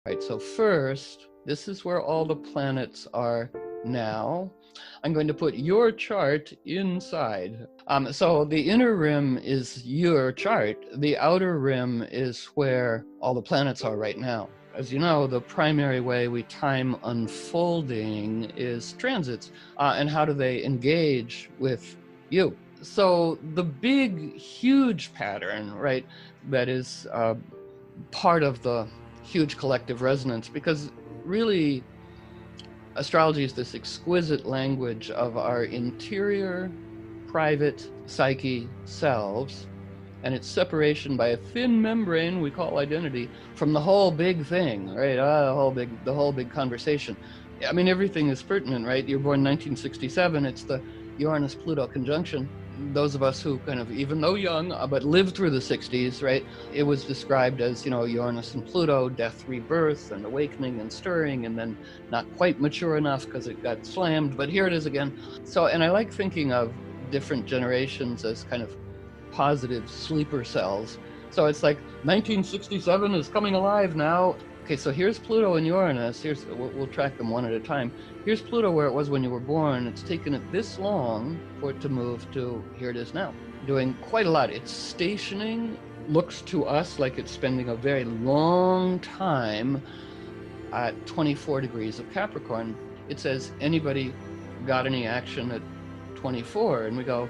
Right, so first, this is where all the planets are now. I'm going to put your chart inside. So the inner rim is your chart. The outer rim is where all the planets are right now. As you know, the primary way we time unfolding is transits. And how do they engage with you? So the big, huge pattern, right, that is part of the huge collective resonance, because really astrology is this exquisite language of our interior private psyche selves and its separation by a thin membrane we call identity from the whole big thing, right? The whole big conversation. I mean, everything is pertinent, right? You're born 1967, it's the Uranus-Pluto conjunction. Those of us who kind of, even though young, but lived through the 60s, right? It was described as, Uranus and Pluto, death, rebirth, and awakening and stirring, and then not quite mature enough because it got slammed, but here it is again. So, and I like thinking of different generations as kind of positive sleeper cells. So it's like 1967 is coming alive now. Okay, so here's Pluto and Uranus. We'll track them one at a time. Here's Pluto where it was when you were born. It's taken it this long for it to move to here it is now, doing quite a lot. It's stationing, looks to us like it's spending a very long time at 24 degrees of Capricorn. It says, anybody got any action at 24? And we go,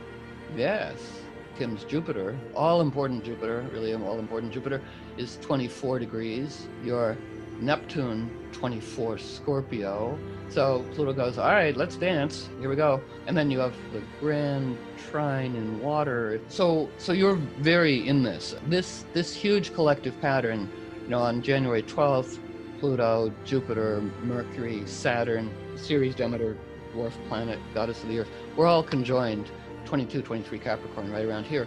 yes. Kim's Jupiter, all-important Jupiter, really all-important Jupiter, is 24 degrees. Your Neptune, 24 Scorpio. So Pluto goes, all right, let's dance. Here we go. And then you have the grand trine in water. So you're very in this huge collective pattern. On January 12th, Pluto, Jupiter, Mercury, Saturn, Ceres, Demeter, dwarf planet, goddess of the earth, we're all conjoined. 22, 23 Capricorn, right around here.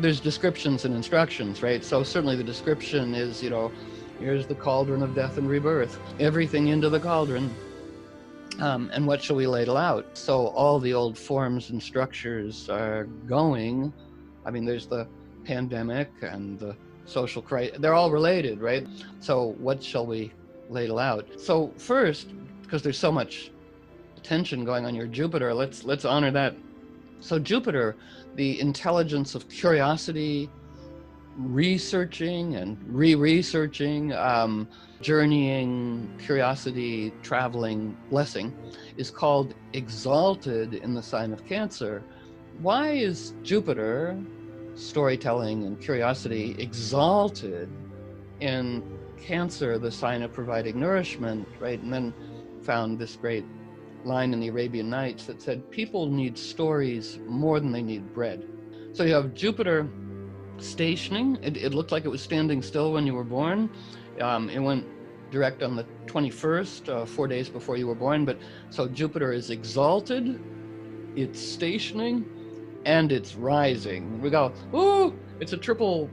There's descriptions and instructions, right? So certainly the description is, here's the cauldron of death and rebirth, everything into the cauldron. And what shall we ladle out? So all the old forms and structures are going. I mean, there's the pandemic and the social crisis. They're all related, right? So what shall we ladle out? So first, because there's so much attention going on your Jupiter, let's honor that. So Jupiter, the intelligence of curiosity, researching and re-researching, journeying, curiosity, traveling, blessing, is called exalted in the sign of Cancer. Why is Jupiter, storytelling and curiosity, exalted in Cancer, the sign of providing nourishment, right? And then found this great line in the Arabian Nights that said, people need stories more than they need bread. So you have Jupiter stationing. It looked like it was standing still when you were born. It went direct on the 21st, 4 days before you were born. But so Jupiter is exalted, it's stationing, and it's rising. We go, ooh, it's a triple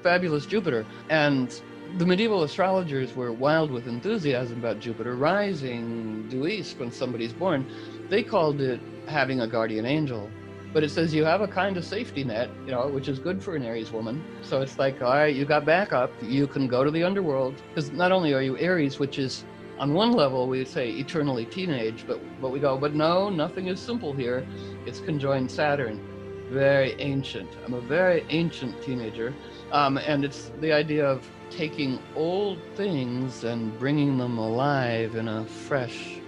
fabulous Jupiter. And the medieval astrologers were wild with enthusiasm about Jupiter rising due east when somebody's born. They called it having a guardian angel. But it says you have a kind of safety net, which is good for an Aries woman. So it's like, all right, you got backup. You can go to the underworld. Because not only are you Aries, which is, on one level, we say eternally teenage, but we go, but no, nothing is simple here. It's conjoined Saturn. Very ancient. I'm a very ancient teenager. And it's the idea of taking old things and bringing them alive in a fresh,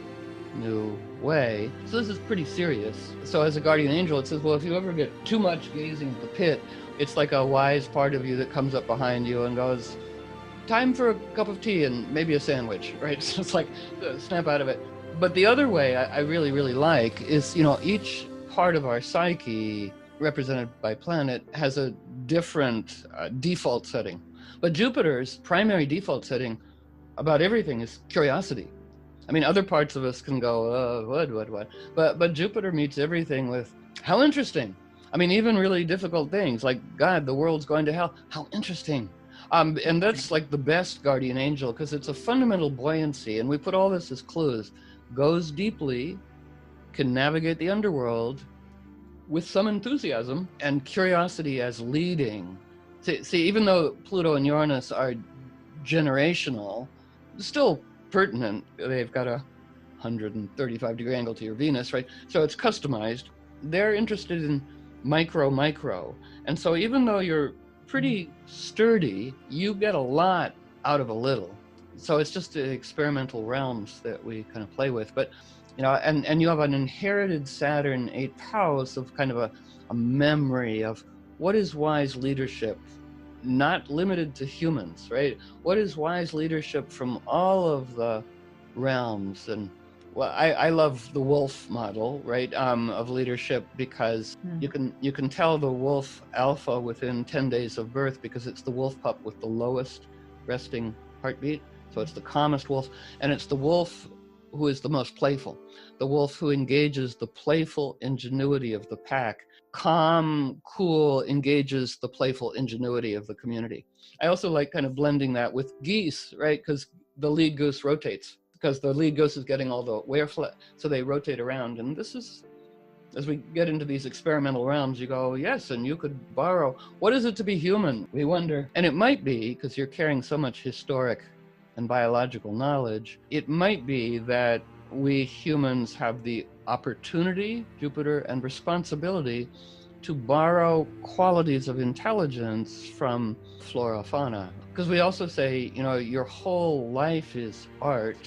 new way. So this is pretty serious. So as a guardian angel, it says, well, if you ever get too much gazing at the pit, it's like a wise part of you that comes up behind you and goes, time for a cup of tea and maybe a sandwich, right? So it's like, snap out of it. But the other way I really, really like is, each part of our psyche, represented by planet, has a different default setting. But Jupiter's primary default setting about everything is curiosity. I mean, other parts of us can go, what? But Jupiter meets everything with, how interesting. I mean, even really difficult things like, God, the world's going to hell. How interesting. And that's like the best guardian angel, because it's a fundamental buoyancy. And we put all this as clues. Goes deeply, can navigate the underworld with some enthusiasm, and curiosity as leading. See, even though Pluto and Uranus are generational, still pertinent. They've got a 135-degree angle to your Venus, right? So it's customized. They're interested in micro. And so even though you're pretty sturdy, you get a lot out of a little. So it's just the experimental realms that we kind of play with. But, and you have an inherited Saturn 8th house of kind of a memory of what is wise leadership, not limited to humans, right? What is wise leadership from all of the realms? And well, I love the wolf model, right, of leadership, because you can tell the wolf alpha within 10 days of birth, because it's the wolf pup with the lowest resting heartbeat. So it's the calmest wolf, and it's the wolf who is the most playful, the wolf who engages the playful ingenuity of the pack. Calm, cool engages the playful ingenuity of the community. I also like kind of blending that with geese, right? Because the lead goose rotates, because the lead goose is getting all the wear flat, so they rotate around. And this is, as we get into these experimental realms, you go, yes, and you could borrow, what is it to be human? We wonder. And it might be, because you're carrying so much historic and biological knowledge, it might be that we humans have the opportunity, Jupiter, and responsibility to borrow qualities of intelligence from flora, fauna. Because we also say, your whole life is art.